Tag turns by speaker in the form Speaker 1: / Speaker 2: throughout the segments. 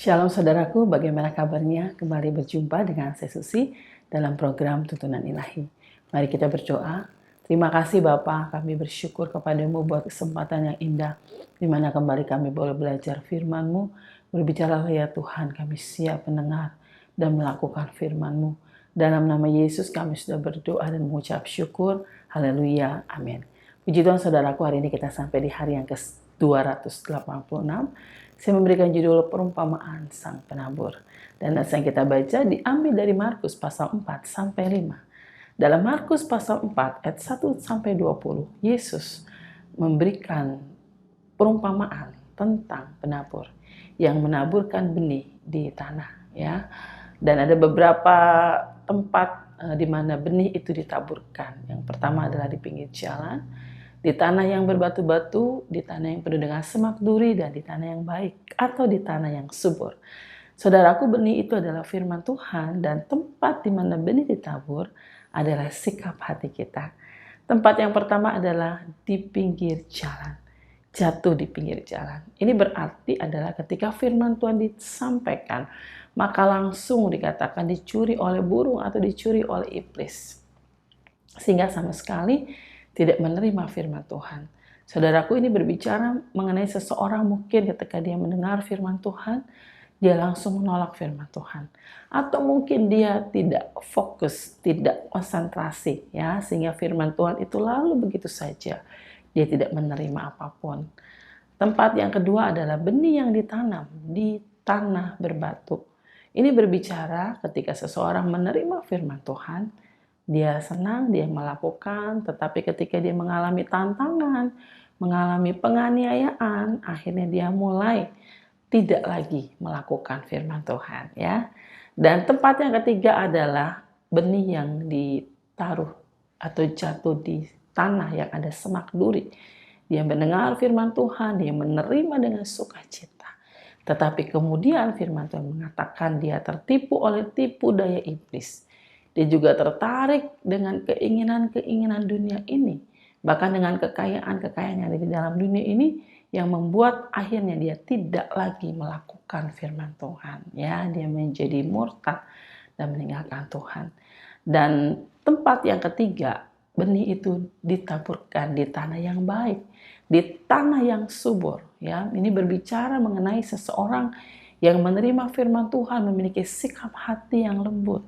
Speaker 1: Shalom saudaraku, bagaimana kabarnya? Kembali berjumpa dengan saya Susi dalam program Tuntunan Ilahi. Mari kita berdoa. Terima kasih Bapa, kami bersyukur kepadamu buat kesempatan yang indah, di mana kembali kami boleh belajar firman-Mu. Berbicaralah ya Tuhan, kami siap mendengar dan melakukan firman-Mu. Dalam nama Yesus kami sudah berdoa dan mengucap syukur. Haleluya, amin. Puji Tuhan saudaraku, hari ini kita sampai di hari yang ke-286. Saya memberikan judul perumpamaan sang penabur. Dan yang kita baca diambil dari Markus pasal 4 sampai 5. Dalam Markus pasal 4 ayat 1 sampai 20, Yesus memberikan perumpamaan tentang penabur yang menaburkan benih di tanah, ya. Dan ada beberapa tempat di mana benih itu ditaburkan. Yang pertama adalah di pinggir jalan, di tanah yang berbatu-batu, di tanah yang penuh dengan semak duri, dan di tanah yang baik, atau di tanah yang subur. Saudaraku, benih itu adalah firman Tuhan, dan tempat di mana benih ditabur adalah sikap hati kita. Tempat yang pertama adalah di pinggir jalan, jatuh di pinggir jalan. Ini berarti adalah ketika firman Tuhan disampaikan, maka langsung dikatakan dicuri oleh burung atau dicuri oleh iblis. Sehingga sama sekali tidak menerima firman Tuhan. Saudaraku, ini berbicara mengenai seseorang mungkin ketika dia mendengar firman Tuhan, dia langsung menolak firman Tuhan. Atau mungkin dia tidak fokus, tidak konsentrasi, ya, sehingga firman Tuhan itu lalu begitu saja. Dia tidak menerima apapun. Tempat yang kedua adalah benih yang ditanam di tanah berbatu. Ini berbicara ketika seseorang menerima firman Tuhan, dia senang, dia melakukan, tetapi ketika dia mengalami tantangan, mengalami penganiayaan, akhirnya dia mulai tidak lagi melakukan firman Tuhan, ya. Dan tempat yang ketiga adalah benih yang ditaruh atau jatuh di tanah yang ada semak duri. Dia mendengar firman Tuhan, dia menerima dengan sukacita. Tetapi kemudian firman Tuhan mengatakan dia tertipu oleh tipu daya iblis. Dia juga tertarik dengan keinginan-keinginan dunia ini. Bahkan dengan kekayaan-kekayaan yang ada di dalam dunia ini yang membuat akhirnya dia tidak lagi melakukan firman Tuhan. Ya, dia menjadi murtad dan meninggalkan Tuhan. Dan tempat yang ketiga, benih itu ditaburkan di tanah yang baik, di tanah yang subur. Ya, ini berbicara mengenai seseorang yang menerima firman Tuhan, memiliki sikap hati yang lembut.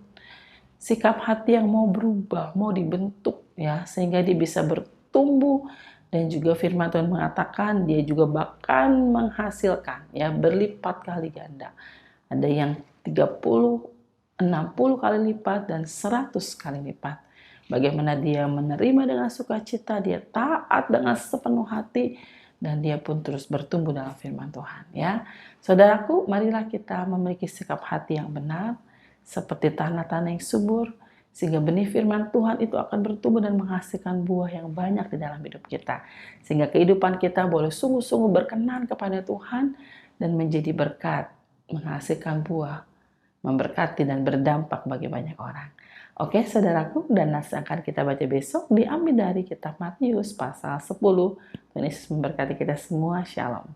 Speaker 1: Sikap hati yang mau berubah, mau dibentuk, ya, sehingga dia bisa bertumbuh, dan juga firman Tuhan mengatakan dia juga bahkan menghasilkan, ya, berlipat kali ganda. Ada yang 30, 60 kali lipat dan 100 kali lipat. Bagaimana dia menerima dengan sukacita, dia taat dengan sepenuh hati, dan dia pun terus bertumbuh dalam firman Tuhan, ya. Saudaraku, marilah kita memiliki sikap hati yang benar, seperti tanah-tanah yang subur, sehingga benih firman Tuhan itu akan bertumbuh dan menghasilkan buah yang banyak di dalam hidup kita. Sehingga kehidupan kita boleh sungguh-sungguh berkenan kepada Tuhan dan menjadi berkat, menghasilkan buah, memberkati dan berdampak bagi banyak orang. Oke saudaraku, dan nas yang akan kita baca besok diambil dari kitab Matius pasal 10. Tuhan Yesus memberkati kita semua. Shalom.